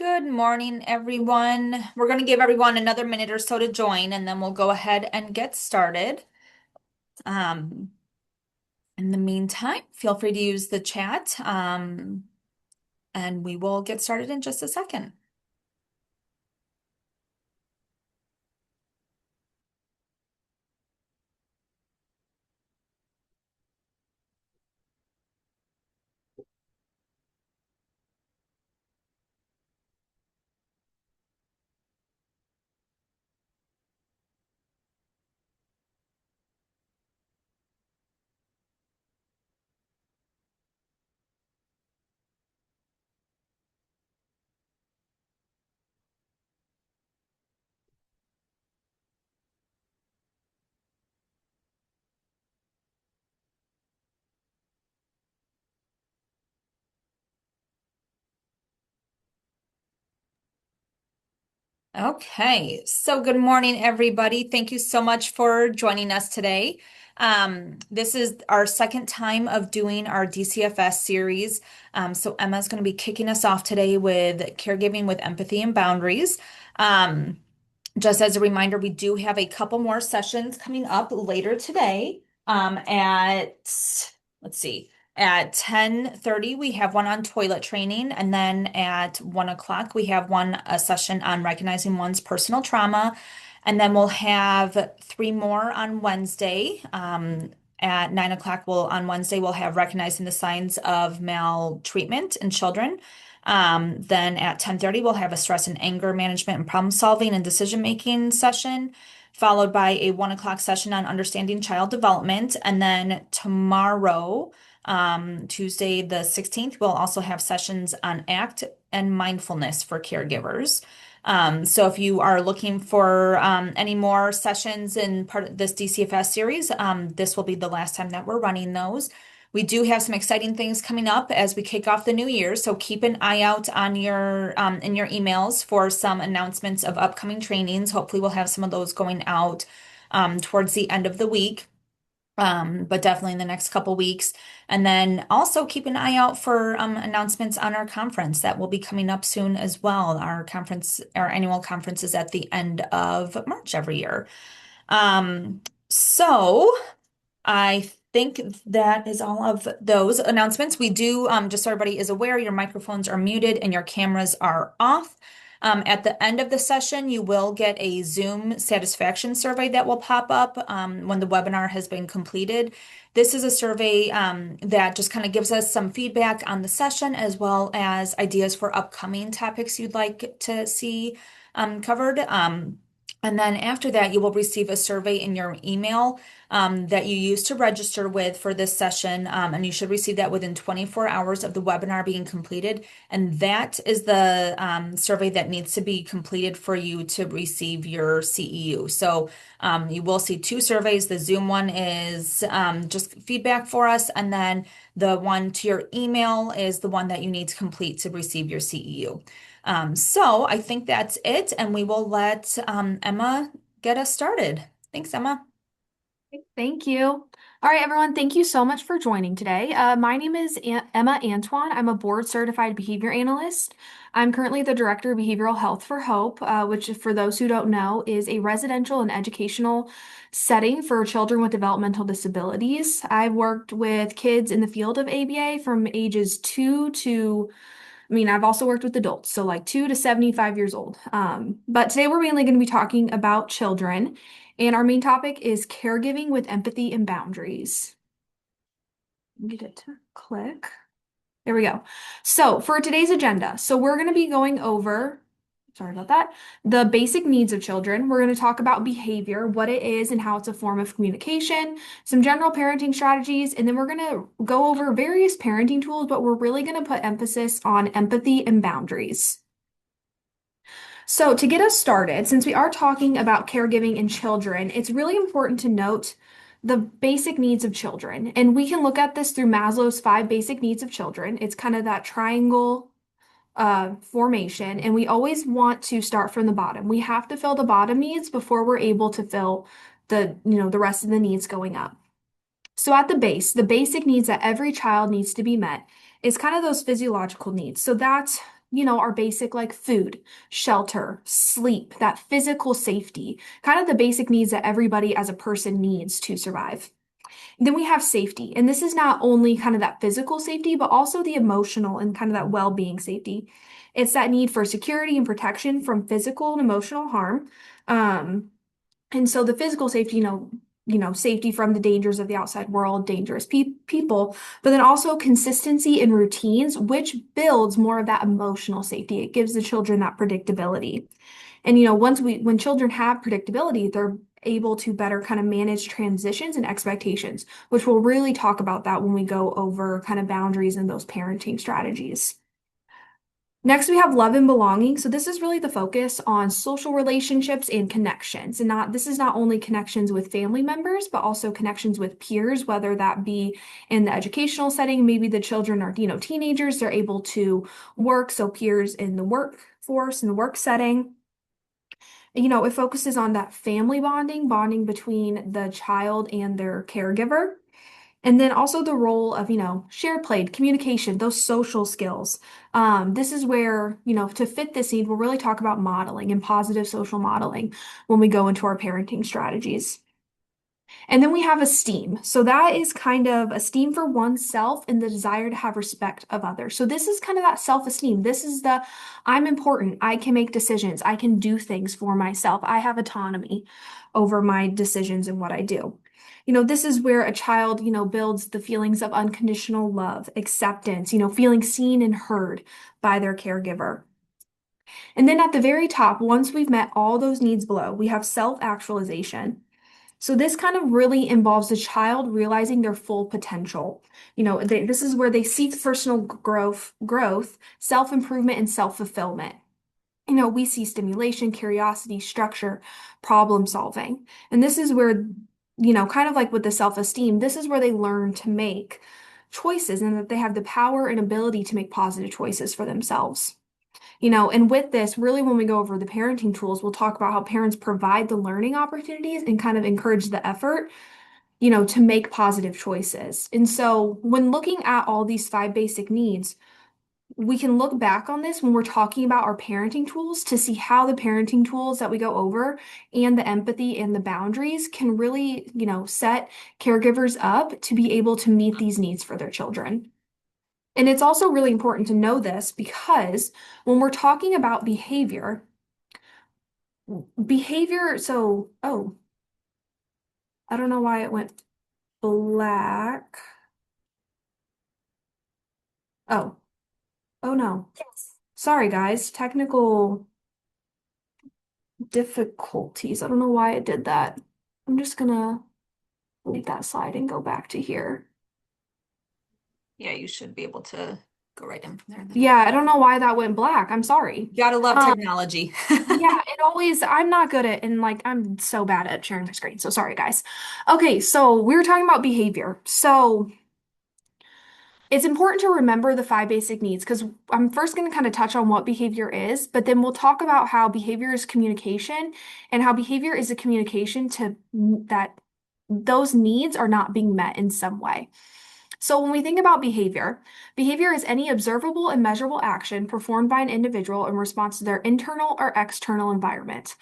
Good morning, everyone. We're going to give everyone another minute or so to join, and then we'll go ahead and get started. Um, in the meantime, feel free to use the chat, and we will get started in just a second. Okay, so good morning, everybody. Thank you so much for joining us today. This is our second time of doing our DCFS series. So Emma's going to be kicking us off today with caregiving with empathy and boundaries. Um, Just as a reminder, we do have a couple more sessions coming up later today. Let's see, at 10:30 we have one on toilet training, and then at 1 o'clock we have a session on recognizing one's personal trauma, and then we'll have three more on Wednesday. At 9 o'clock, on Wednesday we'll have recognizing the signs of maltreatment in children. Then at 10:30, we'll have a stress and anger management and problem solving and decision making session, followed by a 1 o'clock session on understanding child development. And then tomorrow, Tuesday the 16th, we'll also have sessions on ACT and mindfulness for caregivers. So if you are looking for any more sessions in part of this DCFS series, this will be the last time that we're running those. We do have some exciting things coming up as we kick off the new year, so keep an eye out on your in your emails for some announcements of upcoming trainings. Hopefully, we'll have some of those going out towards the end of the week, but definitely in the next couple weeks. And then also keep an eye out for announcements on our conference that will be coming up soon as well. Our annual conference is at the end of March every year. So. I think that is all of those announcements. We do, just so everybody is aware, your microphones are muted and your cameras are off. At the end of the session, you will get a Zoom satisfaction survey that will pop up when the webinar has been completed. This is a survey that just kind of gives us some feedback on the session as well as ideas for upcoming topics you'd like to see covered. And then after that, you will receive a survey in your email that you use to register with for this session. And you should receive that within 24 hours of the webinar being completed. And that is the survey that needs to be completed for you to receive your CEU. So you will see two surveys. The Zoom one is just feedback for us. And then the one to your email is the one that you need to complete to receive your CEU. So I think that's it, and we will let Emma get us started. Thanks, Emma. Thank you. All right, everyone, thank you so much for joining today. My name is Emma Antoine. I'm a board certified behavior analyst. I'm currently the director of behavioral health for Hope, which, for those who don't know, is a residential and educational setting for children with developmental disabilities. I've worked with kids in the field of ABA from ages 2 to I've also worked with adults, so like 2 to 75 years old. But today we're mainly going to be talking about children, and our main topic is caregiving with empathy and boundaries. Get it to click. There we go. So for today's agenda, we're going to be going over, sorry about that, the basic needs of children. We're going to talk about behavior, what it is and how it's a form of communication, some general parenting strategies, and then we're going to go over various parenting tools, but we're really going to put emphasis on empathy and boundaries. So to get us started, since we are talking about caregiving in children, it's really important to note the basic needs of children. And we can look at this through Maslow's 5 basic needs of children. It's kind of that triangle formation, and we always want to start from the bottom. We have to fill the bottom needs before we're able to fill the rest of the needs going up. So at the base, the basic needs that every child needs to be met is kind of those physiological needs. So that's our basic like food, shelter, sleep, that physical safety, kind of the basic needs that everybody as a person needs to survive. Then we have safety, and this is not only kind of that physical safety, but also the emotional and kind of that well-being safety. It's that need for security and protection from physical and emotional harm. Um, and so the physical safety, safety from the dangers of the outside world, dangerous people, but then also consistency in routines, which builds more of that emotional safety. It gives the children that predictability. And when children have predictability, they're able to better kind of manage transitions and expectations, which we'll really talk about that when we go over kind of boundaries and those parenting strategies. Next, we have love and belonging. So this is really the focus on social relationships and connections. And this is not only connections with family members, but also connections with peers, whether that be in the educational setting, maybe the children are, teenagers, they're able to work. So peers in the workforce, in the work setting. It focuses on that family bonding between the child and their caregiver. And then also the role of, shared play, communication, those social skills. This is where, to fit this need, we'll really talk about modeling and positive social modeling when we go into our parenting strategies. And then we have esteem. So that is kind of esteem for oneself and the desire to have respect of others. So this is kind of that self-esteem. This is the I'm important. I can make decisions. I can do things for myself. I have autonomy over my decisions and what I do. This is where a child, builds the feelings of unconditional love, acceptance, feeling seen and heard by their caregiver. And then at the very top, once we've met all those needs below, we have self-actualization. So this kind of really involves the child realizing their full potential. This is where they seek personal growth, self-improvement, and self-fulfillment. We see stimulation, curiosity, structure, problem solving. And this is where, kind of like with the self-esteem, this is where they learn to make choices and that they have the power and ability to make positive choices for themselves. And with this, really, when we go over the parenting tools, we'll talk about how parents provide the learning opportunities and kind of encourage the effort, to make positive choices. And so when looking at all these five basic needs, we can look back on this when we're talking about our parenting tools to see how the parenting tools that we go over and the empathy and the boundaries can really, set caregivers up to be able to meet these needs for their children. And it's also really important to know this because when we're talking about oh, I don't know why it went black. Oh, oh no. Sorry, guys. Technical difficulties. I don't know why it did that. I'm just gonna leave that slide and go back to here. Yeah, you should be able to go right in from there then. Yeah, I don't know why that went black. I'm sorry. Gotta love Um, technology. Yeah, I'm not good at, and like, I'm so bad at sharing my screen. So sorry, guys. Okay, so we were talking about behavior. So it's important to remember the five basic needs because I'm first going to kind of touch on what behavior is, but then we'll talk about how behavior is communication and how behavior is a communication to that those needs are not being met in some way. So when we think about behavior is any observable and measurable action performed by an individual in response to their internal or external environment.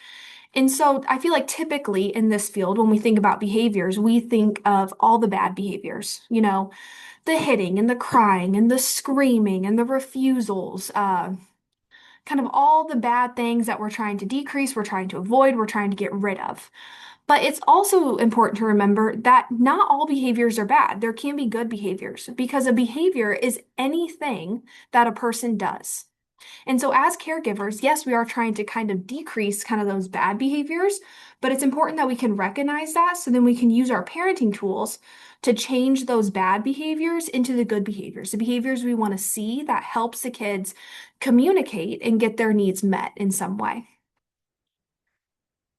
And so I feel like typically in this field, when we think about behaviors, we think of all the bad behaviors, the hitting and the crying and the screaming and the refusals, kind of all the bad things that we're trying to decrease, we're trying to avoid, we're trying to get rid of. But it's also important to remember that not all behaviors are bad. There can be good behaviors because a behavior is anything that a person does. And so as caregivers, yes, we are trying to kind of decrease kind of those bad behaviors, but it's important that we can recognize that so then we can use our parenting tools to change those bad behaviors into the good behaviors, the behaviors we want to see that helps the kids communicate and get their needs met in some way.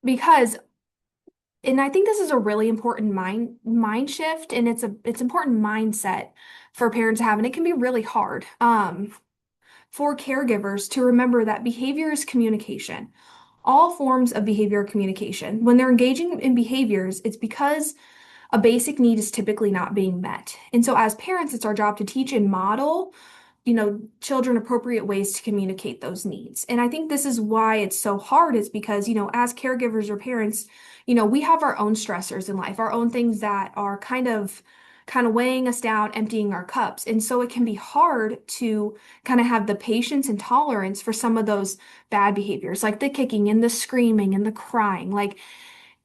Because and I think this is a really important mind shift and it's important mindset for parents to have and it can be really hard. For caregivers to remember that behavior is communication. All forms of behavior communication. When they're engaging in behaviors, it's because a basic need is typically not being met. And so, as parents, it's our job to teach and model children appropriate ways to communicate those needs. And I think this is why it's so hard is because, as caregivers or parents, we have our own stressors in life, our own things that are kind of weighing us down, emptying our cups. And so it can be hard to kind of have the patience and tolerance for some of those bad behaviors, like the kicking and the screaming and the crying. Like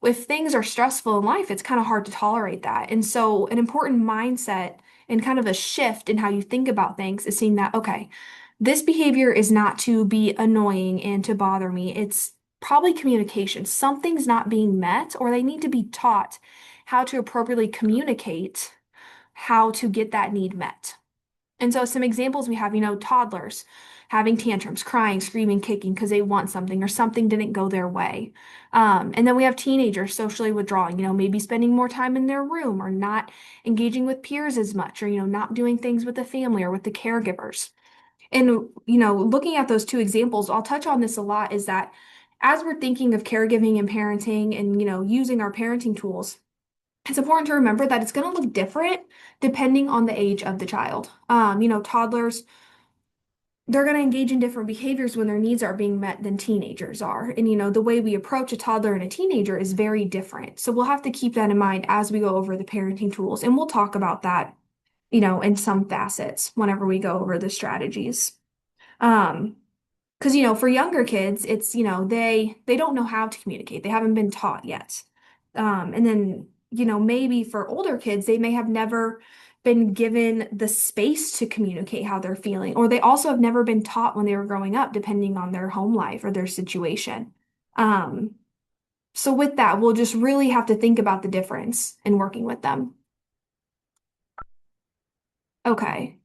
if things are stressful in life, it's kind of hard to tolerate that. And so, an important mindset and kind of a shift in how you think about things is seeing that, okay, this behavior is not to be annoying and to bother me. It's probably communication. Something's not being met, or they need to be taught how to appropriately communicate how to get that need met. And so some examples we have, toddlers having tantrums, crying, screaming, kicking because they want something or something didn't go their way. And then we have teenagers socially withdrawing, maybe spending more time in their room or not engaging with peers as much or, not doing things with the family or with the caregivers. And, looking at those two examples, I'll touch on this a lot is that as we're thinking of caregiving and parenting and, using our parenting tools, it's important to remember that it's going to look different depending on the age of the child. Toddlers, they're going to engage in different behaviors when their needs are being met than teenagers are. And, the way we approach a toddler and a teenager is very different. So we'll have to keep that in mind as we go over the parenting tools. And we'll talk about that, in some facets whenever we go over the strategies. Um, because, for younger kids, it's, they don't know how to communicate. They haven't been taught yet. And then, maybe for older kids, they may have never been given the space to communicate how they're feeling, or they also have never been taught when they were growing up, depending on their home life or their situation. Um, so with that, we'll just really have to think about the difference in working with them. Okay.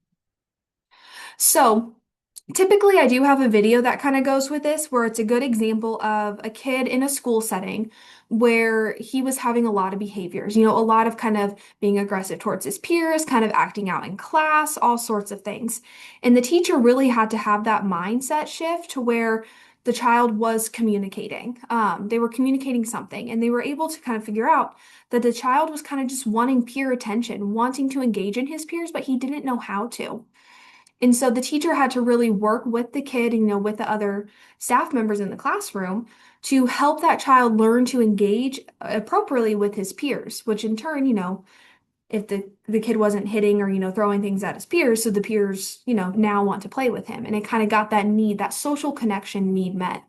So typically, I do have a video that kind of goes with this, where it's a good example of a kid in a school setting where he was having a lot of behaviors, a lot of kind of being aggressive towards his peers, kind of acting out in class, all sorts of things. And the teacher really had to have that mindset shift to where the child was communicating. They were communicating something, and they were able to kind of figure out that the child was kind of just wanting peer attention, wanting to engage in his peers, but he didn't know how to. And so the teacher had to really work with the kid, with the other staff members in the classroom to help that child learn to engage appropriately with his peers, which in turn, if the kid wasn't hitting or, throwing things at his peers, so the peers, now want to play with him. And it kind of got that need, that social connection need met.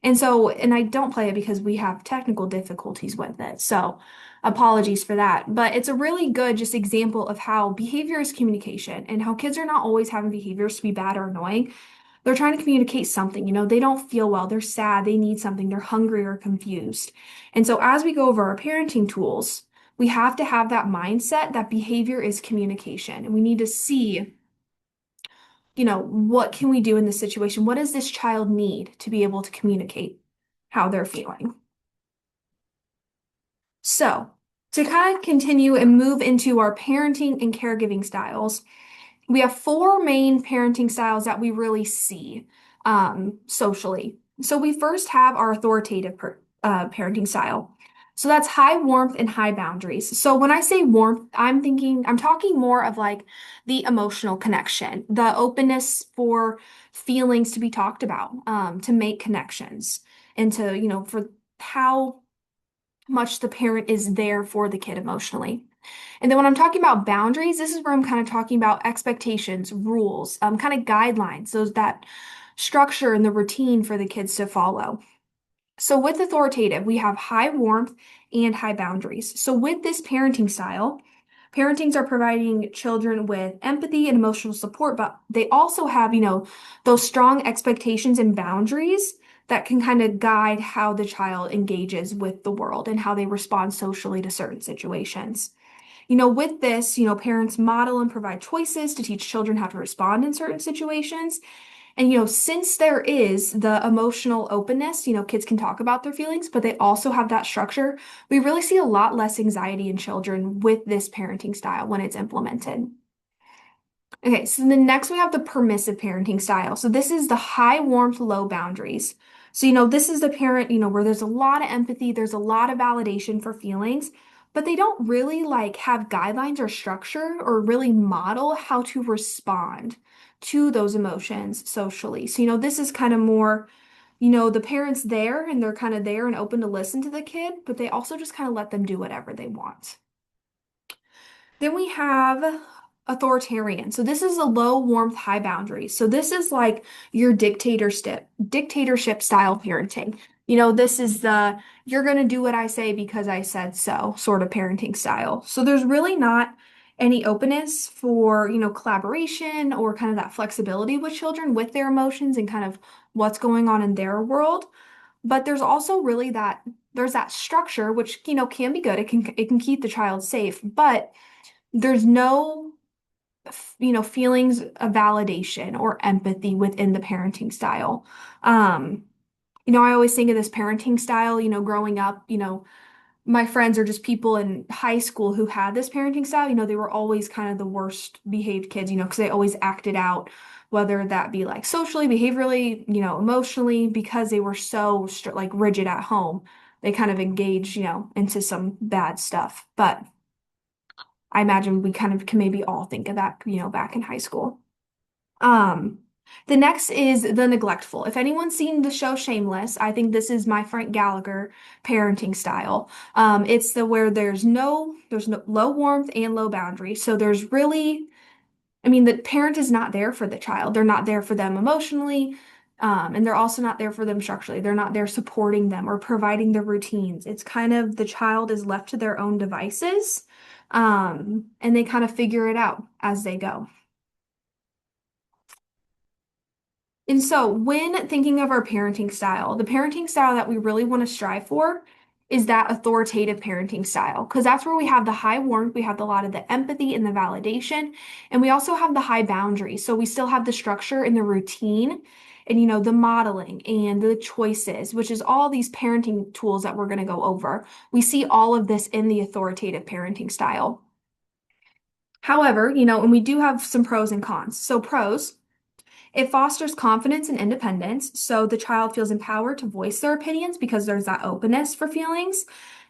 And so, and I don't play it because we have technical difficulties with it. So apologies for that. But it's a really good just example of how behavior is communication and how kids are not always having behaviors to be bad or annoying. They're trying to communicate something, they don't feel well, they're sad, they need something, they're hungry or confused. And so as we go over our parenting tools, we have to have that mindset that behavior is communication. And we need to see what can we do in this situation? What does this child need to be able to communicate how they're feeling? So, to kind of continue and move into our parenting and caregiving styles, we have four main parenting styles that we really see socially. So, we first have our authoritative parenting style. So that's high warmth and high boundaries. So when I say warmth, I'm talking more of like the emotional connection, the openness for feelings to be talked about, to make connections, and to, for how much the parent is there for the kid emotionally. And then when I'm talking about boundaries, this is where I'm kind of talking about expectations, rules, kind of guidelines, those that structure and the routine for the kids to follow. So with authoritative, we have high warmth and high boundaries. So with this parenting style, parentings are providing children with empathy and emotional support, but they also have, those strong expectations and boundaries that can kind of guide how the child engages with the world and how they respond socially to certain situations. With this, parents model and provide choices to teach children how to respond in certain situations. And, since there is the emotional openness, kids can talk about their feelings, but they also have that structure. We really see a lot less anxiety in children with this parenting style when it's implemented. Okay, so then next we have the permissive parenting style. So this is the high warmth, low boundaries. So, this is the parent, where there's a lot of empathy, there's a lot of validation for feelings, but they don't really like have guidelines or structure or really model how to respond to those emotions socially. So, this is kind of more, the parents there and they're kind of there and open to listen to the kid, but they also just kind of let them do whatever they want. Then we have authoritarian. So this is a low warmth, high boundaries. So this is like your dictatorship style parenting. This is the you're going to do what I say because I said so sort of parenting style. So there's really not any openness for, collaboration or kind of that flexibility with children with their emotions and kind of what's going on in their world. But there's also really there's that structure which, can be good. It can keep the child safe, but there's no feelings of validation or empathy within the parenting style. um I always think of this parenting style, growing up, my friends are just people in high school who had this parenting style. They were always kind of the worst behaved kids, because they always acted out, whether that be like socially, behaviorally, emotionally, because they were so like rigid at home. They kind of engaged, into some bad stuff. But I imagine we kind of can maybe all think of that, back in high school. Um, the next is the neglectful. If anyone's seen the show Shameless, I think this is my Frank Gallagher parenting style. It's the where there's no low warmth and low boundary. So there's really, I mean, the parent is not there for the child. They're not there for them emotionally. And they're also not there for them structurally. They're not there supporting them or providing the routines. It's kind of the child is left to their own devices, and they kind of figure it out as they go. And so, when thinking of our parenting style, the parenting style that we really want to strive for is that authoritative parenting style, because that's where we have the high warmth, we have a lot of the empathy and the validation, and we also have the high boundaries. So, we still have the structure and the routine, and the modeling and the choices, which is all these parenting tools that we're going to go over. We see all of this in the authoritative parenting style. However, and we do have some pros and cons. So, pros. It fosters confidence and independence, so the child feels empowered to voice their opinions because there's that openness for feelings,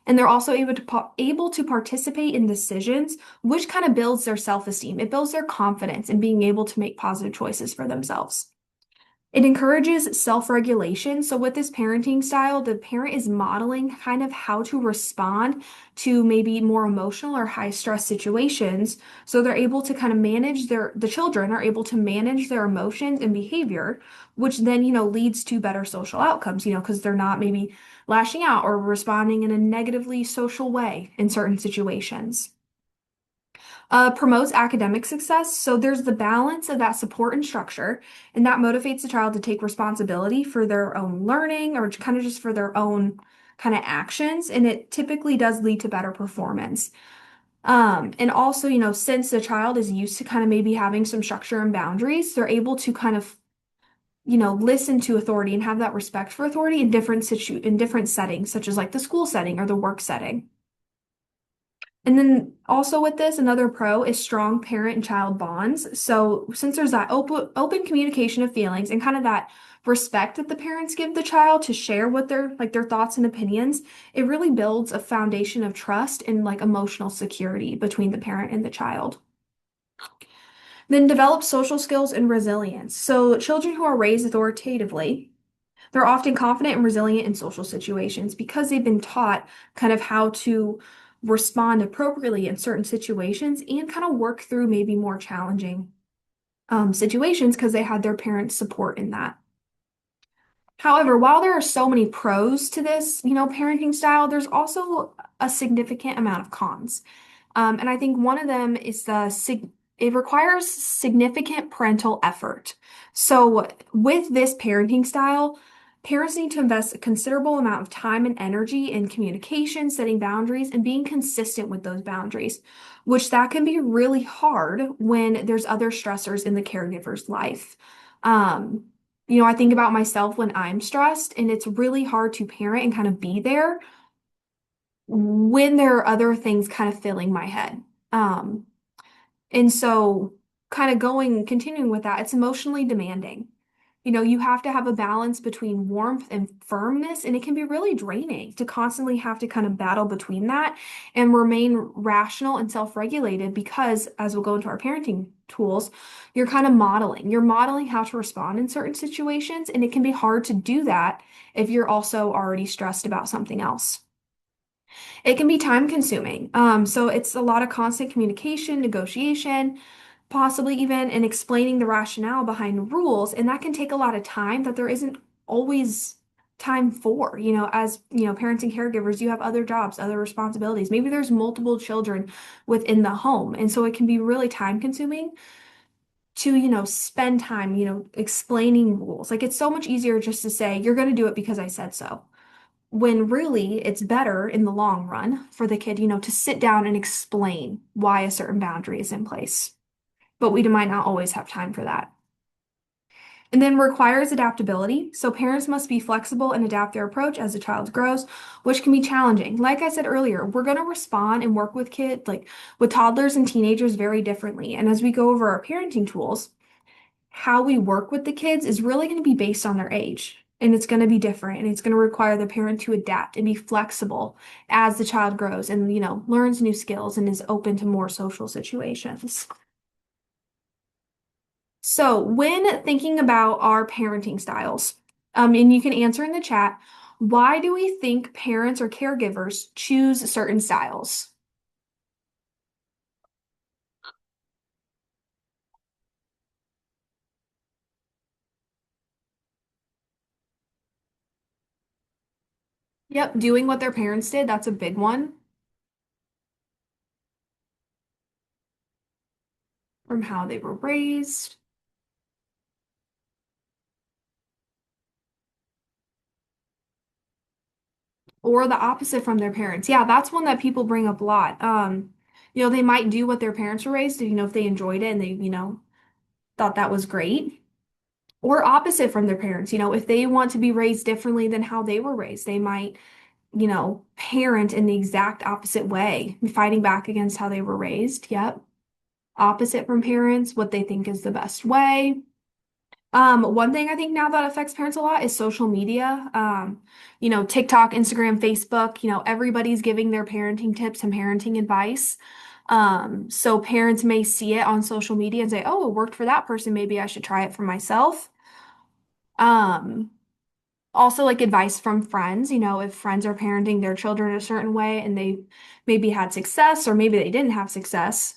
and they're also able to participate in decisions, which kind of builds their self-esteem. It builds their confidence in being able to make positive choices for themselves. It encourages self-regulation. So with this parenting style, the parent is modeling kind of how to respond to maybe more emotional or high stress situations. So they're able to kind of the children are able to manage their emotions and behavior, which then, leads to better social outcomes, because they're not maybe lashing out or responding in a negatively social way in certain situations. Promotes academic success. So there's the balance of that support and structure, and that motivates the child to take responsibility for their own learning or kind of just for their own kind of actions. And it typically does lead to better performance. And also, since the child is used to kind of maybe having some structure and boundaries, they're able to kind of, listen to authority and have that respect for authority in different settings, such as like the school setting or the work setting. And then also with this, another pro is strong parent and child bonds. So since there's that open communication of feelings and kind of that respect that the parents give the child to share what their thoughts and opinions, it really builds a foundation of trust and like emotional security between the parent and the child. Then develop social skills and resilience. So children who are raised authoritatively, they're often confident and resilient in social situations because they've been taught kind of how to respond appropriately in certain situations and kind of work through maybe more challenging situations because they had their parents' support in that. However, while there are so many pros to this, parenting style, there's also a significant amount of cons. And I think one of them is it requires significant parental effort. So with this parenting style, parents need to invest a considerable amount of time and energy in communication, setting boundaries, and being consistent with those boundaries, which that can be really hard when there's other stressors in the caregiver's life. Um, I think about myself when I'm stressed, and it's really hard to parent and kind of be there when there are other things kind of filling my head. Um, and so kind of continuing with that, it's emotionally demanding. You have to have a balance between warmth and firmness, and it can be really draining to constantly have to kind of battle between that and remain rational and self-regulated because, as we'll go into our parenting tools, you're kind of modeling. You're modeling how to respond in certain situations, and it can be hard to do that if you're also already stressed about something else. It can be time consuming. So it's a lot of constant communication, negotiation, possibly even and explaining the rationale behind rules. And that can take a lot of time that there isn't always time for. As parents and caregivers, you have other jobs, other responsibilities. Maybe there's multiple children within the home. And so it can be really time consuming to, spend time, explaining rules. Like it's so much easier just to say, you're going to do it because I said so, when really it's better in the long run for the kid, to sit down and explain why a certain boundary is in place. But we might not always have time for that. And then requires adaptability. So parents must be flexible and adapt their approach as the child grows, which can be challenging. Like I said earlier, we're going to respond and work with kids, like with toddlers and teenagers, very differently. And as we go over our parenting tools, how we work with the kids is really going to be based on their age. And it's going to be different. And it's going to require the parent to adapt and be flexible as the child grows and, learns new skills and is open to more social situations. So, when thinking about our parenting styles, and you can answer in the chat, why do we think parents or caregivers choose certain styles? Yep, doing what their parents did, that's a big one from how they were raised. Or the opposite from their parents. Yeah, that's one that people bring up a lot. They might do what their parents were raised, if they enjoyed it and they, thought that was great. Or opposite from their parents, if they want to be raised differently than how they were raised, they might, parent in the exact opposite way, fighting back against how they were raised. Yep. Opposite from parents, what they think is the best way. One thing I think now that affects parents a lot is social media. TikTok, Instagram, Facebook, everybody's giving their parenting tips and parenting advice. So parents may see it on social media and say, oh, it worked for that person. Maybe I should try it for myself. Um, Also like advice from friends, if friends are parenting their children a certain way and they maybe had success or maybe they didn't have success.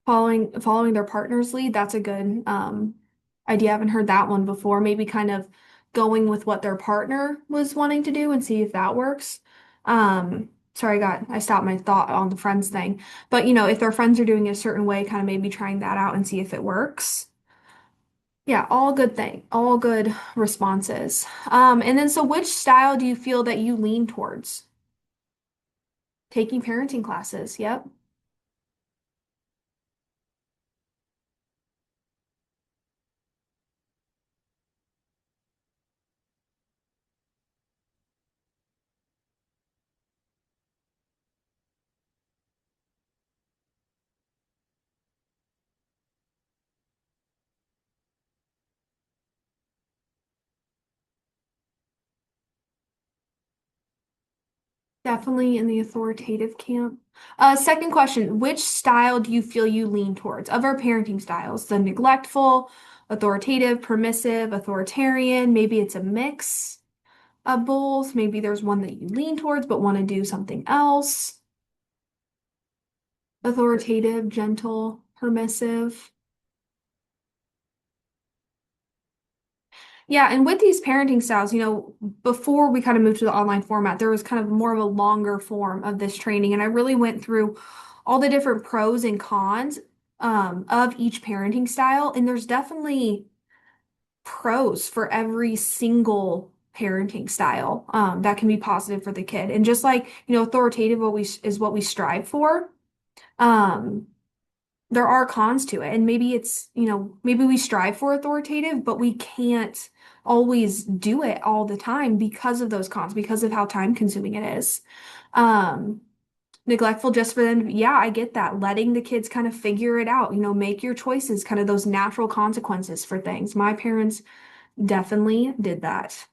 Following their partner's lead, that's a good idea. I haven't heard that one before. Maybe kind of going with what their partner was wanting to do and see if that works. Sorry, I stopped my thought on the friends thing. But if their friends are doing it a certain way, kind of maybe trying that out and see if it works. Yeah, all good responses. And then so which style do you feel that you lean towards? Taking parenting classes. Yep. Definitely in the authoritative camp. Second question, which style do you feel you lean towards of our parenting styles? The neglectful, authoritative, permissive, authoritarian, maybe it's a mix of both. Maybe there's one that you lean towards but want to do something else. Authoritative, gentle, permissive. Yeah, and with these parenting styles, before we kind of moved to the online format, there was kind of more of a longer form of this training. And I really went through all the different pros and cons of each parenting style. And there's definitely pros for every single parenting style that can be positive for the kid. And just like, authoritative what we strive for. Um, there are cons to it. And maybe maybe we strive for authoritative, but we can't always do it all the time because of those cons, because of how time consuming it is. Um, Neglectful just for them. Yeah, I get that. Letting the kids kind of figure it out, make your choices, kind of those natural consequences for things. My parents definitely did that.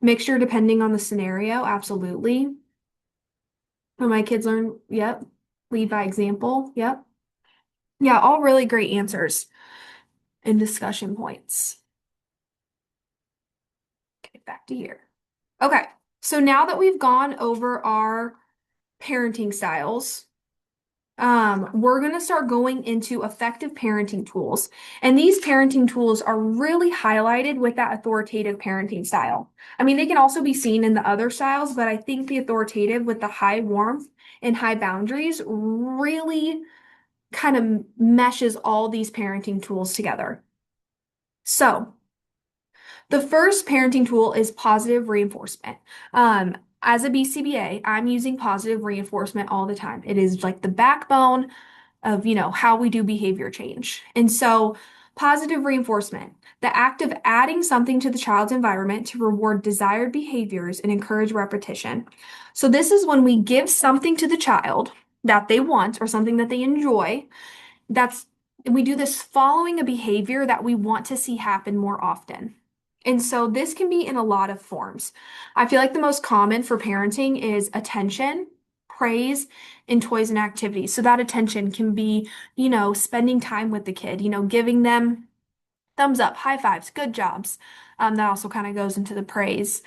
Mixture depending on the scenario, absolutely. When my kids learn, yep. Lead by example, yep. Yeah, all really great answers and discussion points. Okay, back to here. Okay, so now that we've gone over our parenting styles, we're going to start going into effective parenting tools. And these parenting tools are really highlighted with that authoritative parenting style. I mean, they can also be seen in the other styles, but I think the authoritative with the high warmth and high boundaries really kind of meshes all these parenting tools together. So, the first parenting tool is positive reinforcement. As a BCBA, I'm using positive reinforcement all the time. It is like the backbone of, how we do behavior change. And so, positive reinforcement, the act of adding something to the child's environment to reward desired behaviors and encourage repetition. So, this is when we give something to the child that they want or something that they enjoy. That's we do this following a behavior that we want to see happen more often. And so this can be in a lot of forms. I feel like the most common for parenting is attention, praise, and toys and activities. So that attention can be, spending time with the kid, giving them thumbs up, high fives, good jobs. That also kind of goes into the praise.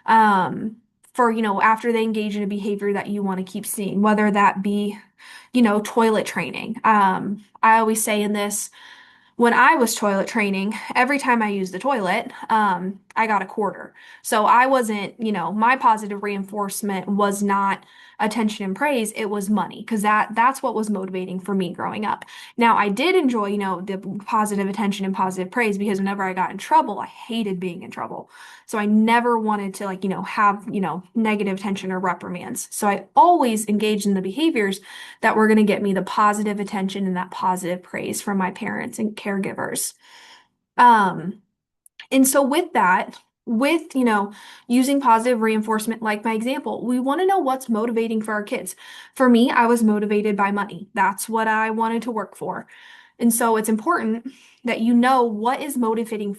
Um, for, after they engage in a behavior that you want to keep seeing, whether that be, toilet training. I always say in this, when I was toilet training, every time I used the toilet, I got a quarter. So I wasn't, my positive reinforcement was not attention and praise, it was money, because that's what was motivating for me growing up. Now I did enjoy, the positive attention and positive praise because whenever I got in trouble, I hated being in trouble. So I never wanted to have, negative attention or reprimands. So I always engaged in the behaviors that were going to get me the positive attention and that positive praise from my parents and caregivers. Um, and so with that, with, using positive reinforcement, like my example, we want to know what's motivating for our kids. For me, I was motivated by money. That's what I wanted to work for. And so it's important that you know what is motivating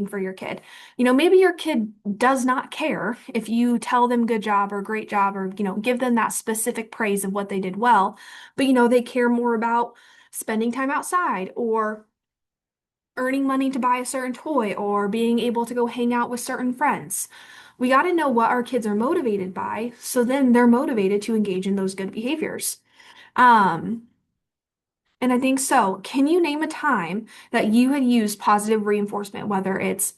for your kid. Maybe your kid does not care if you tell them good job or great job or, give them that specific praise of what they did well, but they care more about spending time outside or earning money to buy a certain toy or being able to go hang out with certain friends. We got to know what our kids are motivated by, so then they're motivated to engage in those good behaviors. Um, and I think so. Can you name a time that you had used positive reinforcement, whether it's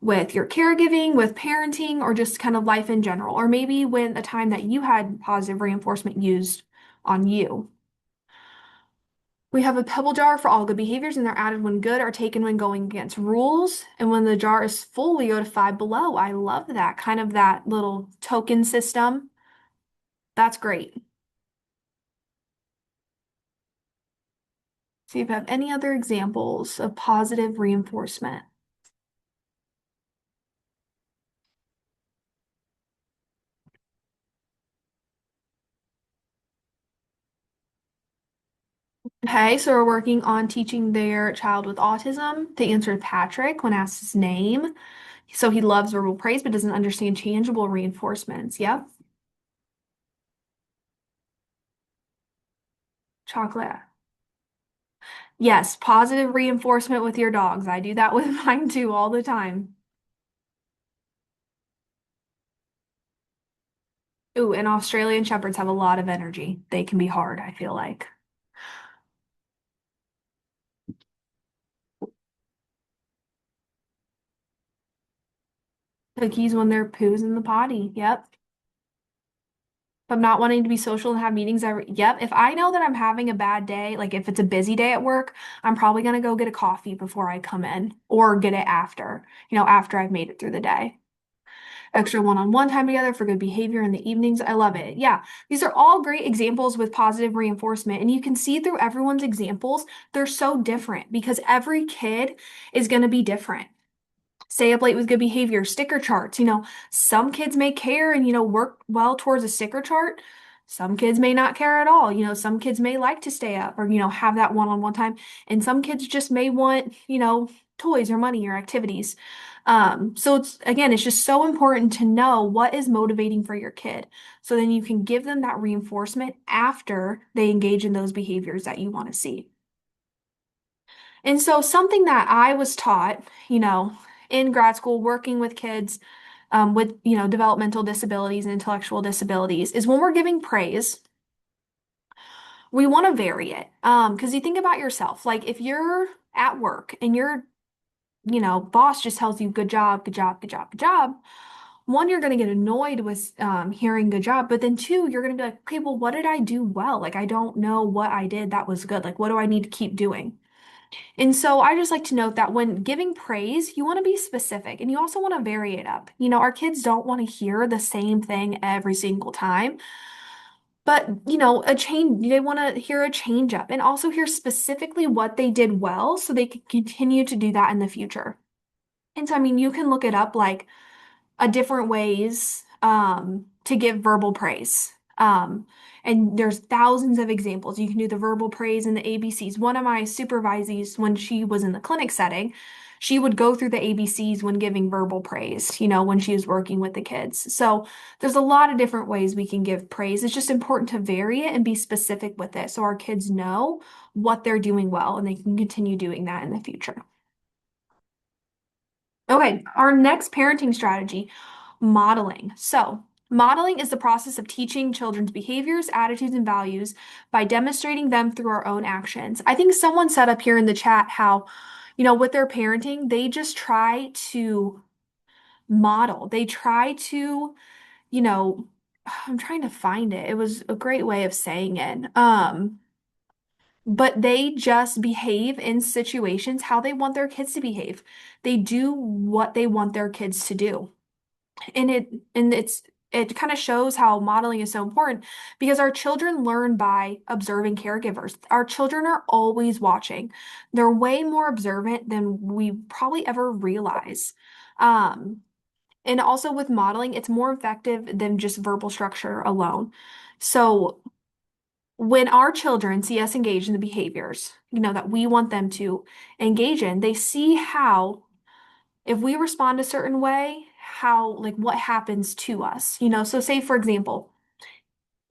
with your caregiving, with parenting, or just kind of life in general, or maybe when a time that you had positive reinforcement used on you? We have a pebble jar for all good behaviors, and they're added when good, are taken when going against rules. And when the jar is full, we go to five below. I love that kind of that little token system. That's great. See if you have any other examples of positive reinforcement. Okay, so we're working on teaching their child with autism to answer Patrick when asked his name. So he loves verbal praise but doesn't understand tangible reinforcements. Yep. Chocolate. Yes, positive reinforcement with your dogs. I do that with mine too all the time. Ooh, and Australian Shepherds have a lot of energy. They can be hard, I feel like. Cookies when they're poos in the potty. Yep. If I'm not wanting to be social and have meetings yep. If I know that I'm having a bad day, like if it's a busy day at work, I'm probably gonna go get a coffee before I come in or get it after, after I've made it through the day. Extra one-on-one time together for good behavior in the evenings. I love it. Yeah, these are all great examples with positive reinforcement. And you can see through everyone's examples, they're so different because every kid is going to be different. Stay up late with good behavior, sticker charts. Some kids may care and, work well towards a sticker chart. Some kids may not care at all. Some kids may like to stay up or, have that one-on-one time. And some kids just may want, toys or money or activities. So it's just so important to know what is motivating for your kid. So then you can give them that reinforcement after they engage in those behaviors that you want to see. And so something that I was taught, in grad school, working with kids with, developmental disabilities and intellectual disabilities, is when we're giving praise, we want to vary it. Because you think about yourself, like if you're at work and your, boss just tells you, good job, good job, good job, good job. One, you're going to get annoyed with hearing good job, but then two, you're going to be like, okay, well, what did I do well? Like, I don't know what I did that was good. Like, what do I need to keep doing? And so I just like to note that when giving praise, you want to be specific and you also want to vary it up. Our kids don't want to hear the same thing every single time, but a change, they want to hear a change up and also hear specifically what they did well so they can continue to do that in the future. And so, I mean, you can look it up like different ways to give verbal praise. And there's thousands of examples. You can do the verbal praise and the ABCs. One of my supervisees, when she was in the clinic setting, she would go through the ABCs when giving verbal praise, when she was working with the kids. So there's a lot of different ways we can give praise. It's just important to vary it and be specific with it so our kids know what they're doing well and they can continue doing that in the future. Okay, our next parenting strategy, modeling. So, modeling is the process of teaching children's behaviors, attitudes, and values by demonstrating them through our own actions. I think someone said up here in the chat how, with their parenting, they just try to model. They try to, you know, I'm trying to find it. It was a great way of saying it. But they just behave in situations how they want their kids to behave. They do what they want their kids to do. And it kind of shows how modeling is so important because our children learn by observing caregivers. Our children are always watching. They're way more observant than we probably ever realize. Um, and also with modeling, it's more effective than just verbal structure alone. So when our children see us engage in the behaviors, that we want them to engage in, they see how if we respond a certain way, how, like, what happens to us, So, say, for example,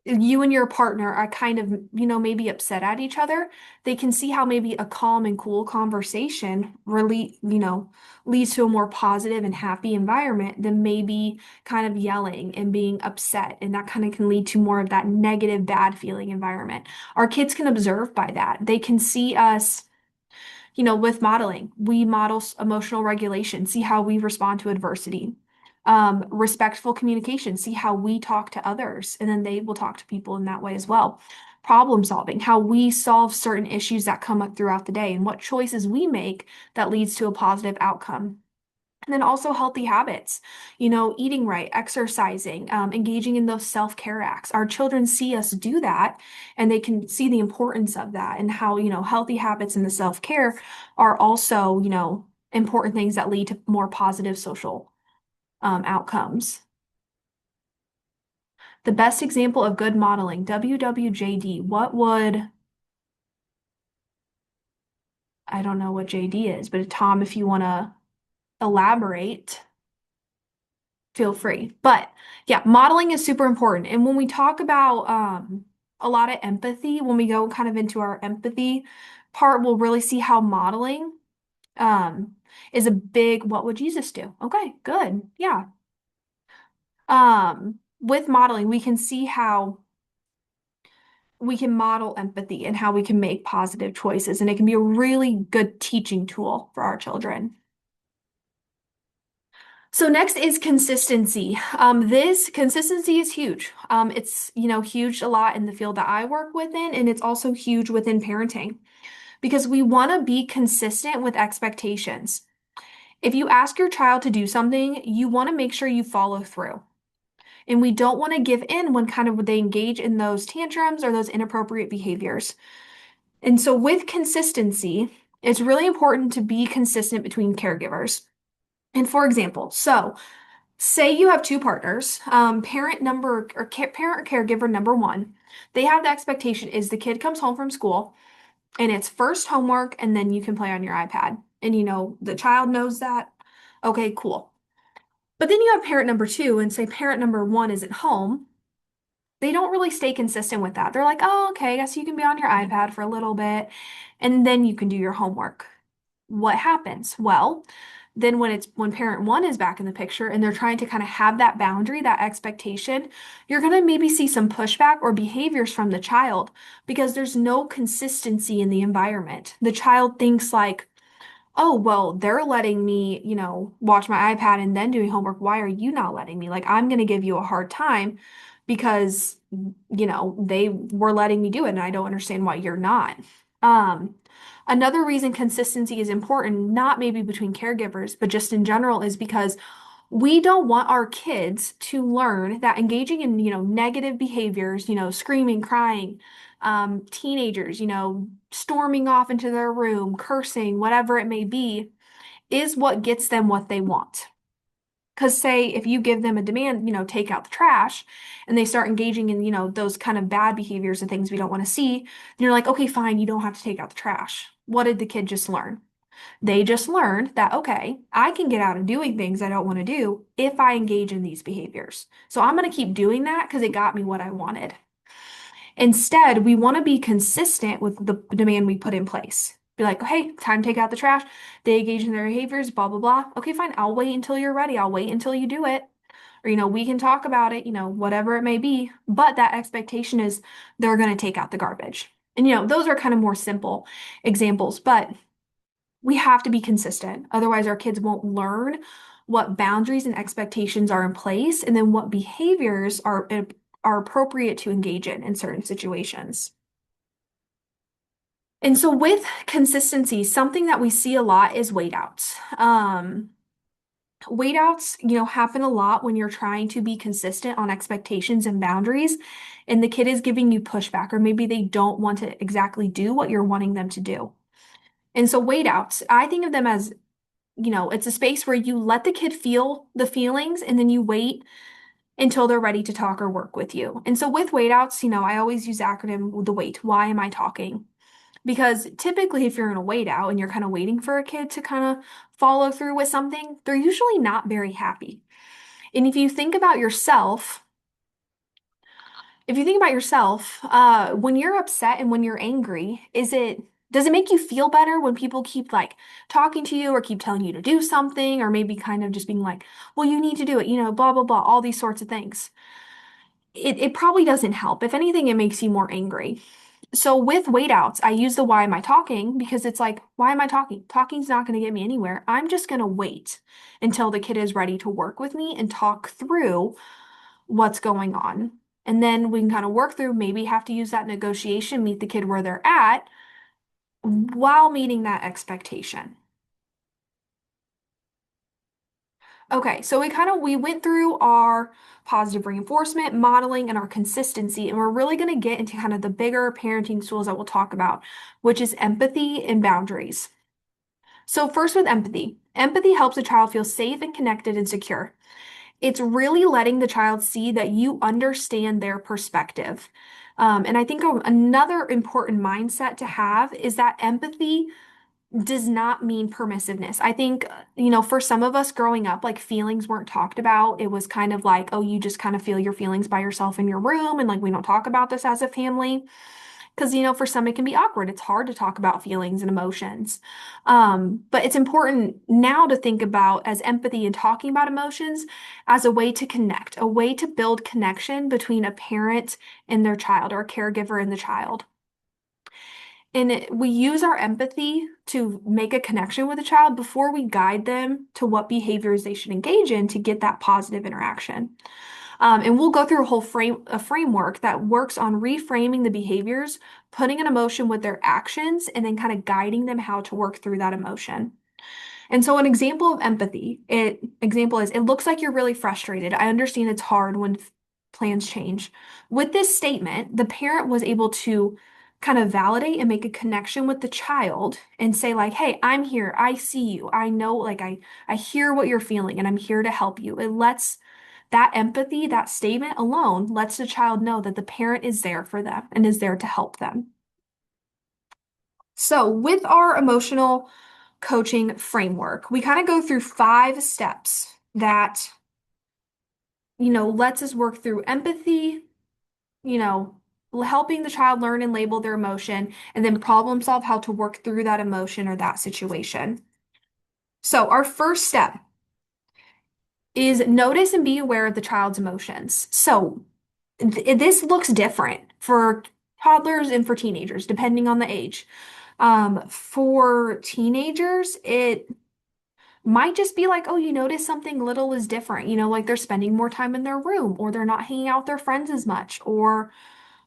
you and your partner are kind of, maybe upset at each other. They can see how maybe a calm and cool conversation really, leads to a more positive and happy environment than maybe kind of yelling and being upset. And that kind of can lead to more of that negative, bad feeling environment. Our kids can observe by that. They can see us with modeling, we model emotional regulation, see how we respond to adversity. Respectful communication, see how we talk to others, and then they will talk to people in that way as well. Problem solving, how we solve certain issues that come up throughout the day, and what choices we make that leads to a positive outcome. And then also healthy habits, eating right, exercising, engaging in those self-care acts. Our children see us do that and they can see the importance of that and how, healthy habits and the self-care are also, important things that lead to more positive social outcomes. The best example of good modeling, WWJD. I don't know what JD is, but Tom, if you want to elaborate, feel free. But yeah, modeling is super important. And when we talk about a lot of empathy, when we go kind of into our empathy part, we'll really see how modeling um is a big what would Jesus do? Okay, good. Yeah. With modeling, we can see how we can model empathy and how we can make positive choices, and it can be a really good teaching tool for our children. So next is consistency. This consistency is huge. It's, huge a lot in the field that I work within, and it's also huge within parenting because we want to be consistent with expectations. If you ask your child to do something, you want to make sure you follow through. And we don't want to give in when kind of they engage in those tantrums or those inappropriate behaviors. And so with consistency, it's really important to be consistent between caregivers. And for example, so Say you have two partners, parent or caregiver number one. They have the expectation is the kid comes home from school and it's first homework and then you can play on your iPad. And the child knows that. Okay, cool. But then you have parent number two and say parent number one isn't home. They don't really stay consistent with that. They're like, oh, okay, I guess you can be on your iPad for a little bit and then you can do your homework. What happens? Well, then when parent one is back in the picture and they're trying to kind of have that boundary, that expectation, you're going to maybe see some pushback or behaviors from the child because there's no consistency in the environment. The child thinks like, oh, well, they're letting me, watch my iPad and then doing homework. Why are you not letting me? Like, I'm going to give you a hard time because, they were letting me do it and I don't understand why you're not. Um, Another reason consistency is important, not maybe between caregivers, but just in general, is because we don't want our kids to learn that engaging in, negative behaviors, screaming, crying, teenagers, storming off into their room, cursing, whatever it may be, is what gets them what they want. Because say if you give them a demand, take out the trash, and they start engaging in, those kind of bad behaviors and things we don't want to see, then you're like, okay, fine, you don't have to take out the trash. What did the kid just learn? They just learned that, okay, I can get out of doing things I don't want to do if I engage in these behaviors. So I'm going to keep doing that because it got me what I wanted. Instead, we want to be consistent with the demand we put in place. Be like, hey, time to take out the trash. They engage in their behaviors, blah, blah, blah. Okay, fine. I'll wait until you're ready. I'll wait until you do it. Or, we can talk about it, whatever it may be. But that expectation is they're going to take out the garbage. And, those are kind of more simple examples, but we have to be consistent. Otherwise, our kids won't learn what boundaries and expectations are in place and then what behaviors are appropriate to engage in certain situations. And so with consistency, something that we see a lot is wait outs. Wait outs, happen a lot when you're trying to be consistent on expectations and boundaries, and the kid is giving you pushback, or maybe they don't want to exactly do what you're wanting them to do. And so wait outs, I think of them as, it's a space where you let the kid feel the feelings and then you wait until they're ready to talk or work with you. And so with wait outs, I always use the acronym the wait. Why am I talking? Because typically, if you're in a wait out and you're kind of waiting for a kid to kind of follow through with something, they're usually not very happy. And if you think about yourself, when you're upset and when you're angry, does it make you feel better when people keep like talking to you or keep telling you to do something or maybe kind of just being like, well, you need to do it, blah, blah, blah, all these sorts of things? It probably doesn't help. If anything, it makes you more angry. So with wait outs, I use the why am I talking because it's like, why am I talking? Talking's not going to get me anywhere. I'm just going to wait until the kid is ready to work with me and talk through what's going on. And then we can kind of work through, maybe have to use that negotiation, meet the kid where they're at while meeting that expectation. Okay, so we went through our positive reinforcement, modeling, and our consistency, and we're really going to get into kind of the bigger parenting tools that we'll talk about, which is empathy and boundaries. So first with empathy. Empathy helps a child feel safe and connected and secure. It's really letting the child see that you understand their perspective. And I think another important mindset to have is that empathy does not mean permissiveness. I think, for some of us growing up, like feelings weren't talked about. It was kind of like, oh, you just kind of feel your feelings by yourself in your room. And like, we don't talk about this as a family. Because, for some, it can be awkward. It's hard to talk about feelings and emotions. But it's important now to think about as empathy and talking about emotions as a way to connect, a way to build connection between a parent and their child or a caregiver and the child. And we use our empathy to make a connection with a child before we guide them to what behaviors they should engage in to get that positive interaction. And we'll go through a framework that works on reframing the behaviors, putting an emotion with their actions, and then kind of guiding them how to work through that emotion. And so an example of empathy, example is it looks like you're really frustrated. I understand it's hard when plans change. With this statement, the parent was able to kind of validate and make a connection with the child and say like, hey, I'm here. I see you. I know, like I hear what you're feeling and I'm here to help you. It lets that empathy, that statement alone lets the child know that the parent is there for them and is there to help them. So, with our emotional coaching framework, we kind of go through 5 steps that, lets us work through empathy, you know, helping the child learn and label their emotion, and then problem solve how to work through that emotion or that situation. So, our first step is notice and be aware of the child's emotions. So, this looks different for toddlers and for teenagers, depending on the age. For teenagers, it might just be like, oh, you notice something little is different, like they're spending more time in their room, or they're not hanging out with their friends as much, or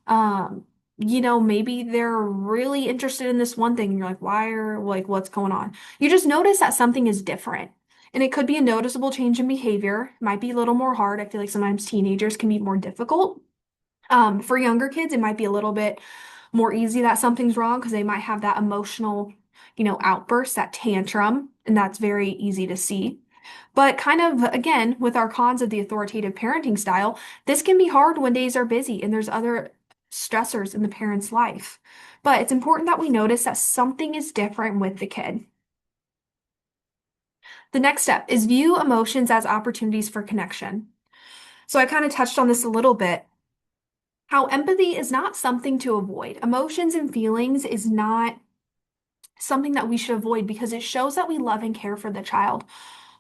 um, maybe they're really interested in this one thing and you're like, why are like what's going on? You just notice that something is different. And it could be a noticeable change in behavior. It might be a little more hard. I feel like sometimes teenagers can be more difficult. For younger kids, it might be a little bit more easy that something's wrong because they might have that emotional, outburst, that tantrum, and that's very easy to see. But kind of again, with our cons of the authoritative parenting style, this can be hard when days are busy and there's other stressors in the parent's life. But it's important that we notice that something is different with the kid. The next step is view emotions as opportunities for connection. So I kind of touched on this a little bit. How empathy is not something to avoid. Emotions and feelings is not something that we should avoid because it shows that we love and care for the child.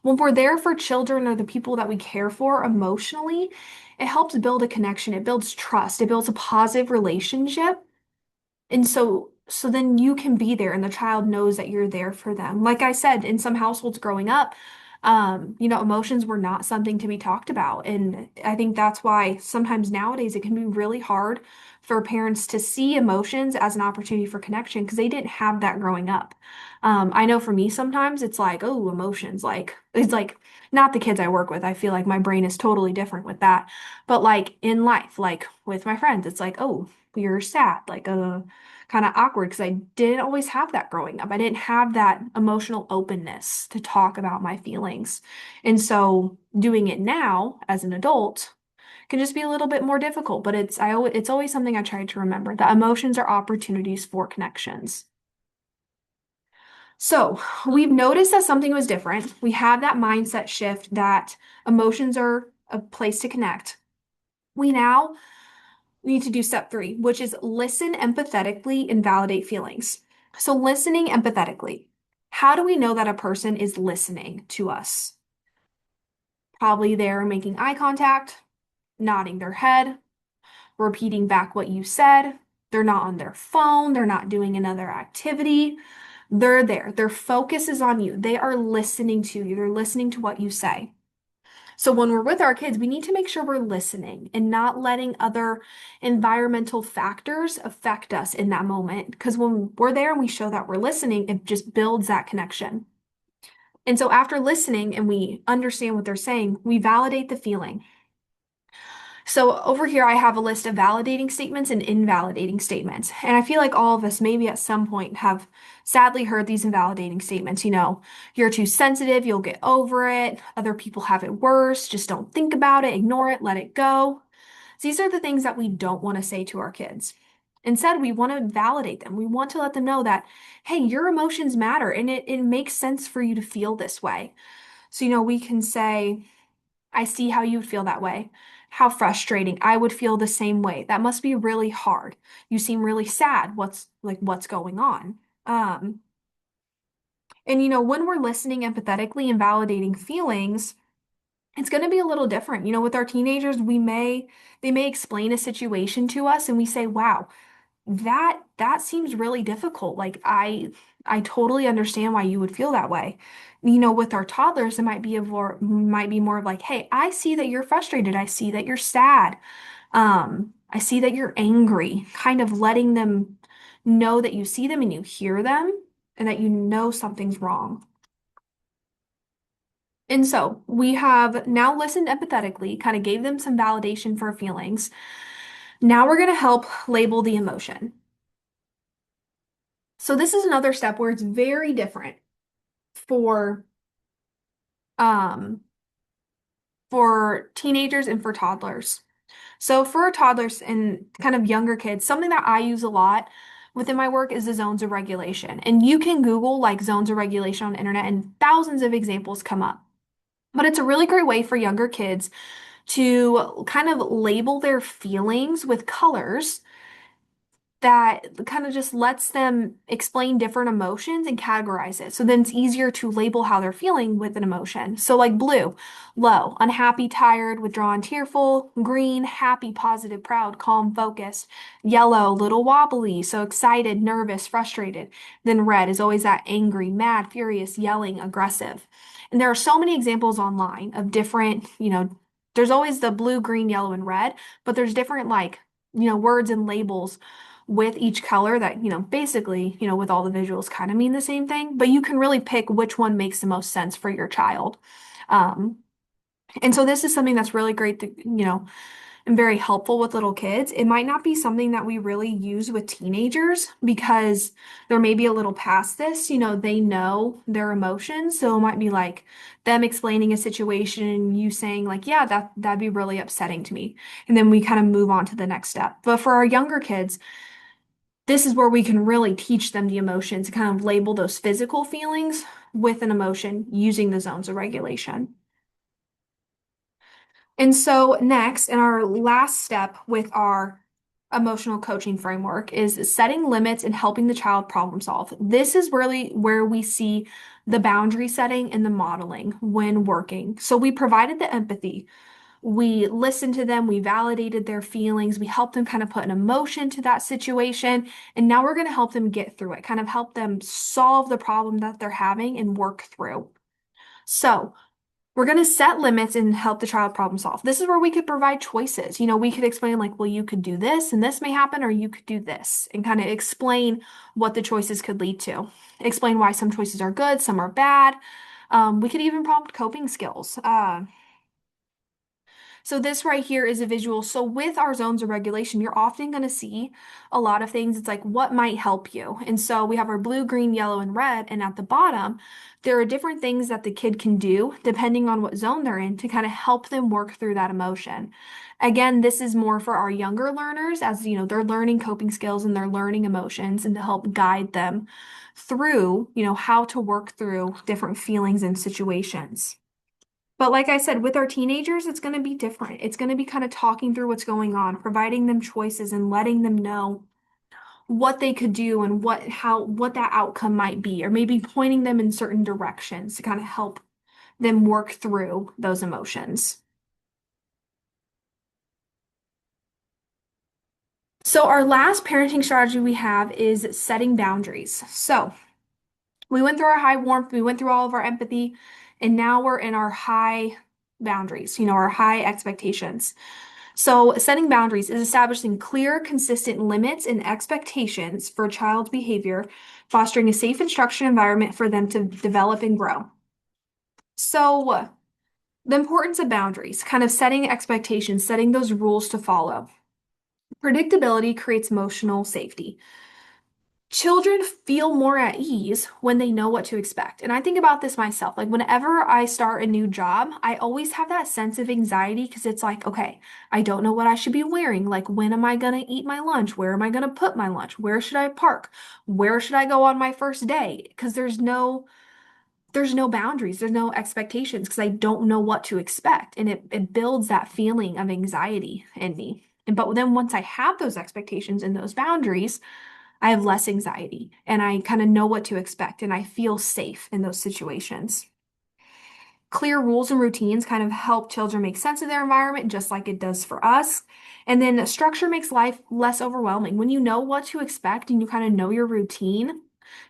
When we're there for children or the people that we care for emotionally, it helps build a connection. It builds trust. It builds a positive relationship. And so then you can be there and the child knows that you're there for them. Like I said, in some households growing up, emotions were not something to be talked about. And I think that's why sometimes nowadays it can be really hard for parents to see emotions as an opportunity for connection because they didn't have that growing up. I know for me sometimes it's like, oh, emotions, like it's like not the kids I work with. I feel like my brain is totally different with that. But like in life, like with my friends, it's like, oh, you're sad, like kind of awkward because I didn't always have that growing up. I didn't have that emotional openness to talk about my feelings. And so doing it now as an adult can just be a little bit more difficult, but it's always something I try to remember that emotions are opportunities for connections. So, we've noticed that something was different. We have that mindset shift that emotions are a place to connect. We now need to do step 3, which is listen empathetically and validate feelings. So, listening empathetically. How do we know that a person is listening to us? Probably they're making eye contact, nodding their head, repeating back what you said. They're not on their phone, they're not doing another activity. They're there. Their focus is on you. They are listening to you. They're listening to what you say. So when we're with our kids, we need to make sure we're listening and not letting other environmental factors affect us in that moment. Because when we're there and we show that we're listening, it just builds that connection. And so after listening and we understand what they're saying, we validate the feeling. So over here, I have a list of validating statements and invalidating statements. And I feel like all of us maybe at some point have sadly heard these invalidating statements. You're too sensitive, you'll get over it. Other people have it worse. Just don't think about it, ignore it, let it go. These are the things that we don't want to say to our kids. Instead, we want to validate them. We want to let them know that, hey, your emotions matter and it makes sense for you to feel this way. So, we can say, I see how you would feel that way. How frustrating. I would feel the same way. That must be really hard. You seem really sad. What's going on? Um, and when we're listening empathetically and validating feelings, it's going to be a little different. With our teenagers, they may explain a situation to us and we say, "Wow, that seems really difficult. Like I totally understand why you would feel that way." With our toddlers, it might be more of like, "Hey, I see that you're frustrated. I see that you're sad. I see that you're angry." Kind of letting them know that you see them and you hear them and that you know something's wrong. And so we have now listened empathetically, kind of gave them some validation for feelings. Now we're going to help label the emotion. So this is another step where it's very different for um for teenagers and for toddlers. So for toddlers and kind of younger kids, something that I use a lot within my work is the zones of regulation. And you can Google like zones of regulation on the internet and thousands of examples come up. But it's a really great way for younger kids to kind of label their feelings with colors that kind of just lets them explain different emotions and categorize it. So then it's easier to label how they're feeling with an emotion. So, like blue, low, unhappy, tired, withdrawn, tearful. Green, happy, positive, proud, calm, focused. Yellow, little wobbly, so excited, nervous, frustrated. Then red is always that angry, mad, furious, yelling, aggressive. And there are so many examples online of different, there's always the blue, green, yellow, and red, but there's different, like, words and labels with each color that, basically, with all the visuals kind of mean the same thing, but you can really pick which one makes the most sense for your child. Um, and so this is something that's really great to, and very helpful with little kids. It might not be something that we really use with teenagers because they're maybe a little past this, they know their emotions. So it might be like them explaining a situation and you saying like, yeah, that'd be really upsetting to me. And then we kind of move on to the next step. But for our younger kids, this is where we can really teach them the emotions, kind of label those physical feelings with an emotion using the zones of regulation. And so, next, and our last step with our emotional coaching framework is setting limits and helping the child problem solve. This is really where we see the boundary setting and the modeling when working. So, we provided the empathy. We listened to them, we validated their feelings, we helped them kind of put an emotion to that situation, and now we're going to help them get through it, kind of help them solve the problem that they're having and work through. So, we're going to set limits and help the child problem solve. This is where we could provide choices. We could explain, like, well, you could do this and this may happen, or you could do this, and kind of explain what the choices could lead to. Explain why some choices are good, some are bad. We could even prompt coping skills. So this right here is a visual. So with our zones of regulation, you're often going to see a lot of things. It's like what might help you. And so we have our blue, green, yellow, and red. And at the bottom, there are different things that the kid can do depending on what zone they're in to kind of help them work through that emotion. Again, this is more for our younger learners as they're learning coping skills and they're learning emotions and to help guide them through, how to work through different feelings and situations. But like I said, with our teenagers, it's going to be different. It's going to be kind of talking through what's going on, providing them choices and letting them know what they could do and what that outcome might be, or maybe pointing them in certain directions to kind of help them work through those emotions. So our last parenting strategy we have is setting boundaries. So we went through our high warmth, we went through all of our empathy, and now we're in our high boundaries, our high expectations. So, setting boundaries is establishing clear, consistent limits and expectations for a child's behavior, fostering a safe and structured environment for them to develop and grow. So, the importance of boundaries, kind of setting expectations, setting those rules to follow. Predictability creates emotional safety. Children feel more at ease when they know what to expect. And I think about this myself. Like, whenever I start a new job, I always have that sense of anxiety because it's like, okay, I don't know what I should be wearing. Like, when am I going to eat my lunch? Where am I going to put my lunch? Where should I park? Where should I go on my first day? Because there's no boundaries, there's no expectations because I don't know what to expect. And it builds that feeling of anxiety in me. But then once I have those expectations and those boundaries, I have less anxiety and I kind of know what to expect and I feel safe in those situations. Clear rules and routines kind of help children make sense of their environment, just like it does for us. And then structure makes life less overwhelming. When you know what to expect and you kind of know your routine,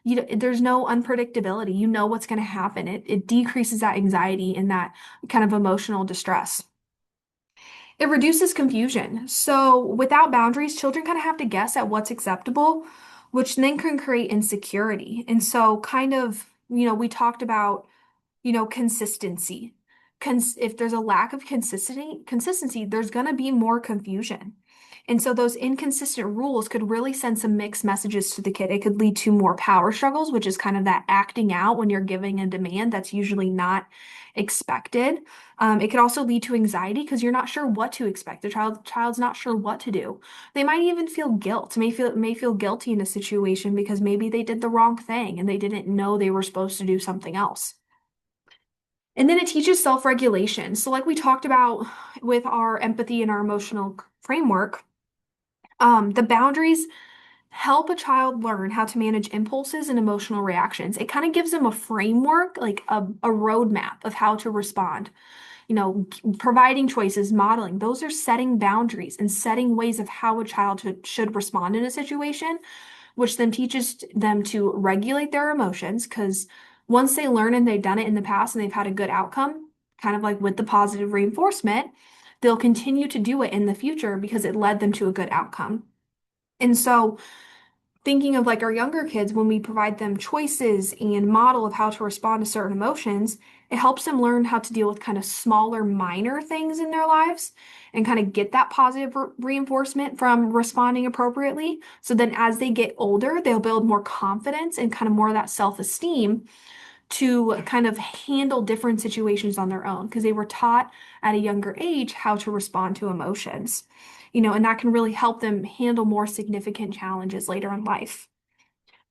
there's no unpredictability. You know what's going to happen. It decreases that anxiety and that kind of emotional distress. It reduces confusion. So without boundaries, children kind of have to guess at what's acceptable, which then can create insecurity. And so kind of, we talked about, consistency. If there's a lack of consistency, there's going to be more confusion. And so those inconsistent rules could really send some mixed messages to the kid. It could lead to more power struggles, which is kind of that acting out when you're giving a demand that's usually not expected. It could also lead to anxiety because you're not sure what to expect. The child's not sure what to do. They might even feel guilt, may feel guilty in a situation because maybe they did the wrong thing and they didn't know they were supposed to do something else. And then it teaches self-regulation. So, like we talked about with our empathy and our emotional framework, the boundaries help a child learn how to manage impulses and emotional reactions. It kind of gives them a framework, like a roadmap of how to respond. Providing choices, modeling, those are setting boundaries and setting ways of how a child should respond in a situation, which then teaches them to regulate their emotions. Because once they learn and they've done it in the past and they've had a good outcome, kind of like with the positive reinforcement, they'll continue to do it in the future because it led them to a good outcome. And so, thinking of like our younger kids, when we provide them choices and model of how to respond to certain emotions, it helps them learn how to deal with kind of smaller, minor things in their lives and kind of get that positive reinforcement from responding appropriately. So then as they get older, they'll build more confidence and kind of more of that self-esteem to kind of handle different situations on their own because they were taught at a younger age how to respond to emotions. And that can really help them handle more significant challenges later in life.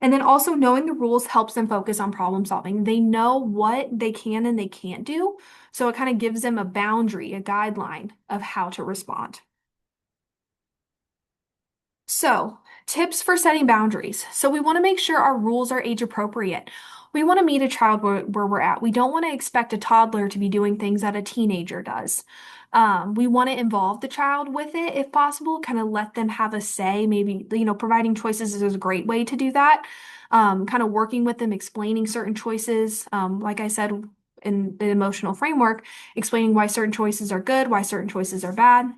And then also knowing the rules helps them focus on problem solving. They know what they can and they can't do. So it kind of gives them a boundary, a guideline of how to respond. So, tips for setting boundaries. So, we want to make sure our rules are age appropriate. We want to meet a child where we're at. We don't want to expect a toddler to be doing things that a teenager does. We want to involve the child with it if possible, kind of let them have a say. Maybe, providing choices is a great way to do that. Kind of working with them, explaining certain choices. Like I said, in the emotional framework, explaining why certain choices are good, why certain choices are bad.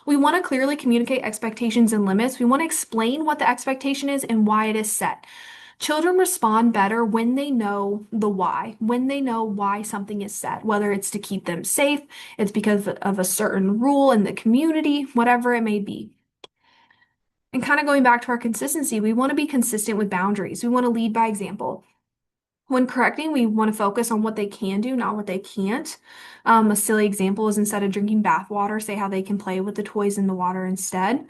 We want to clearly communicate expectations and limits. We want to explain what the expectation is and why it is set. Children respond better when they know the why, when they know why something is set, whether it's to keep them safe, it's because of a certain rule in the community, whatever it may be. And kind of going back to our consistency, we want to be consistent with boundaries. We want to lead by example. When correcting, we want to focus on what they can do, not what they can't. A silly example is instead of drinking bath water, say how they can play with the toys in the water instead.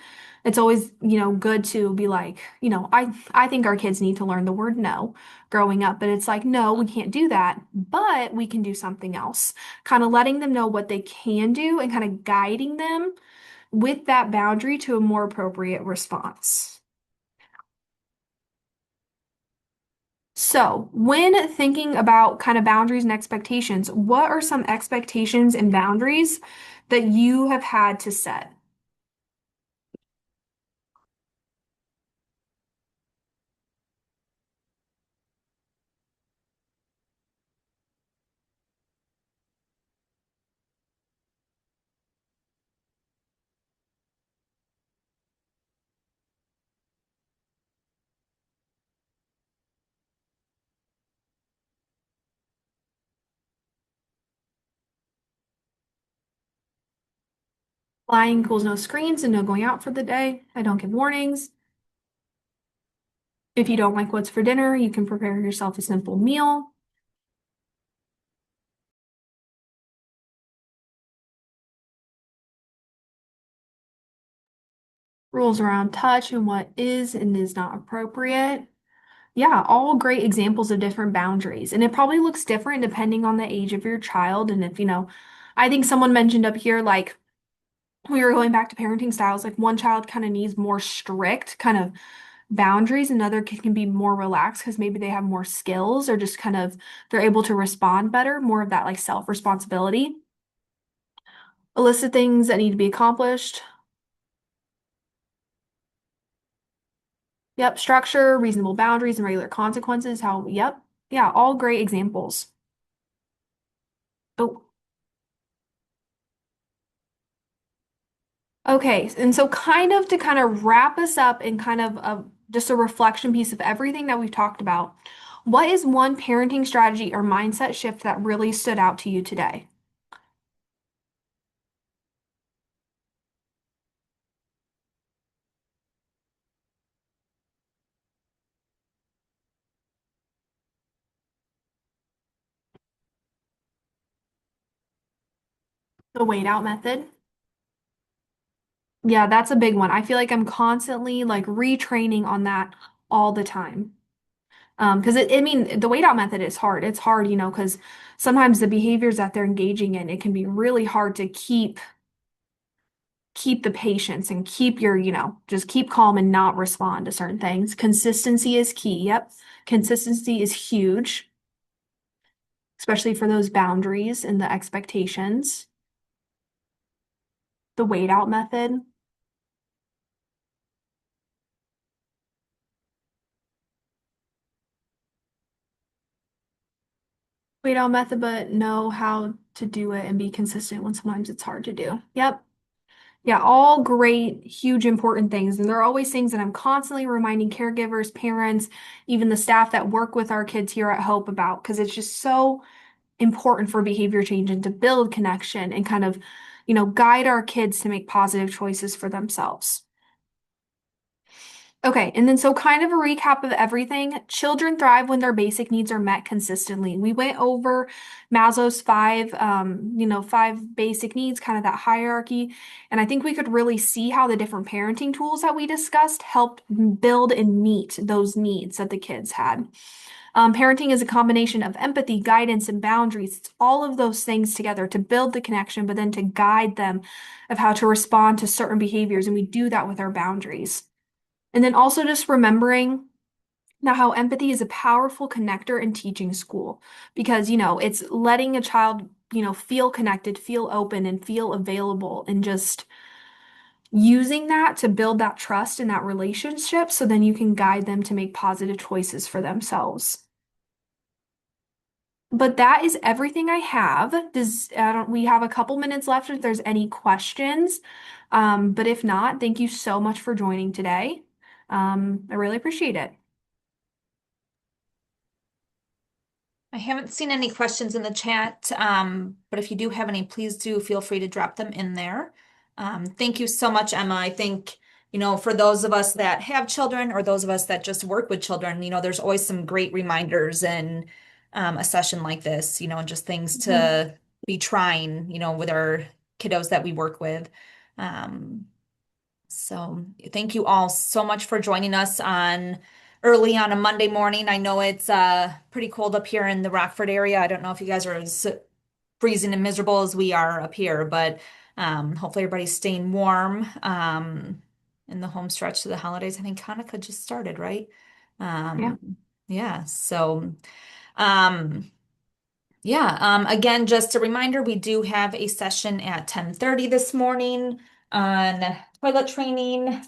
It's always, good to be like, I think our kids need to learn the word no growing up, but it's like, no, we can't do that, but we can do something else. Kind of letting them know what they can do and kind of guiding them with that boundary to a more appropriate response. So, when thinking about kind of boundaries and expectations, what are some expectations and boundaries that you have had to set? Flying equals no screens and no going out for the day. I don't give warnings. If you don't like what's for dinner, you can prepare yourself a simple meal. Rules around touch and what is and is not appropriate. Yeah, all great examples of different boundaries. And it probably looks different depending on the age of your child. And if, I think someone mentioned up here, like, we were going back to parenting styles, like one child kind of needs more strict kind of boundaries, another kid can be more relaxed because maybe they have more skills or just kind of they're able to respond better, more of that like self-responsibility. A list of things that need to be accomplished. Yep, structure, reasonable boundaries, and regular consequences. Yep. Yeah, all great examples. Oh, okay. And so kind of to kind of wrap us up in kind of just a reflection piece of everything that we've talked about. What is one parenting strategy or mindset shift that really stood out to you today? The wait out method. Yeah, that's a big one. I feel like I'm constantly like retraining on that all the time. Because I mean, the wait out method is hard. It's hard, because sometimes the behaviors that they're engaging in, it can be really hard to keep the patience and keep your, just keep calm and not respond to certain things. Consistency is key. Yep. Consistency is huge, especially for those boundaries and the expectations. The wait out method. Wait out method, but know how to do it and be consistent when sometimes it's hard to do. Yep. Yeah, all great, huge, important things. And there are always things that I'm constantly reminding caregivers, parents, even the staff that work with our kids here at Hope about, because it's just so important for behavior change and to build connection and kind of, guide our kids to make positive choices for themselves. Okay, and then so kind of a recap of everything. Children thrive when their basic needs are met consistently. We went over Maslow's five basic needs, kind of that hierarchy. And I think we could really see how the different parenting tools that we discussed helped build and meet those needs that the kids had. Parenting is a combination of empathy, guidance, and boundaries. It's all of those things together to build the connection, but then to guide them of how to respond to certain behaviors. And we do that with our boundaries. And then also just remembering now how empathy is a powerful connector in teaching school because, it's letting a child, feel connected, feel open, and feel available, and just using that to build that trust in that relationship so then you can guide them to make positive choices for themselves. But that is everything I have. We have a couple minutes left if there's any questions. But if not, thank you so much for joining today. I really appreciate it. I haven't seen any questions in the chat, but if you do have any, please do feel free to drop them in there. Thank you so much, Emma. I think, for those of us that have children or those of us that just work with children, there's always some great reminders in a session like this, and just things Mhm. to be trying, with our kiddos that we work with. Um, so thank you all so much for joining us on early on a Monday morning. I know it's pretty cold up here in the Rockford area. I don't know if you guys are as freezing and miserable as we are up here, but hopefully everybody's staying warm in the home stretch to the holidays. I think Hanukkah just started, right? Yeah. Yeah, so um, yeah, again, just a reminder, we do have a session at 10:30 this morning on toilet training,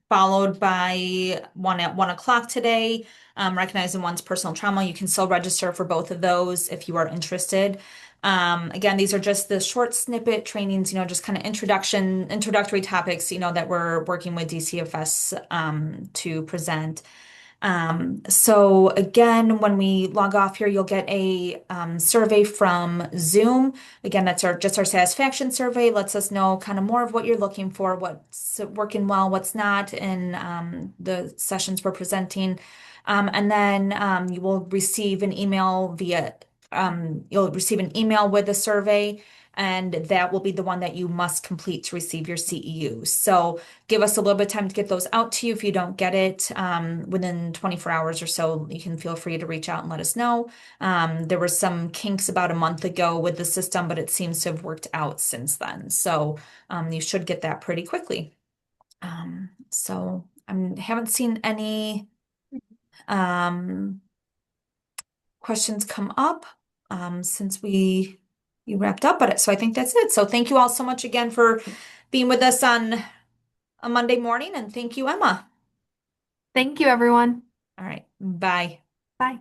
followed by one at 1 o'clock today, recognizing one's personal trauma. You can still register for both of those if you are interested. Again, these are just the short snippet trainings, just kind of introductory topics, that we're working with DCFS to present. So again, when we log off here, you'll get a survey from Zoom. Again, that's just our satisfaction survey. Lets us know kind of more of what you're looking for, what's working well, what's not in the sessions we're presenting. And then you'll receive an email with a survey, and that will be the one that you must complete to receive your CEU. So give us a little bit of time to get those out to you. If you don't get it within 24 hours or so, you can feel free to reach out and let us know. There were some kinks about a month ago with the system, but it seems to have worked out since then. So you should get that pretty quickly. So I haven't seen any um, questions come up since we wrapped up, but so I think that's it. So thank you all so much again for being with us on a Monday morning, and thank you, Emma. Thank you, everyone. All right, bye. Bye.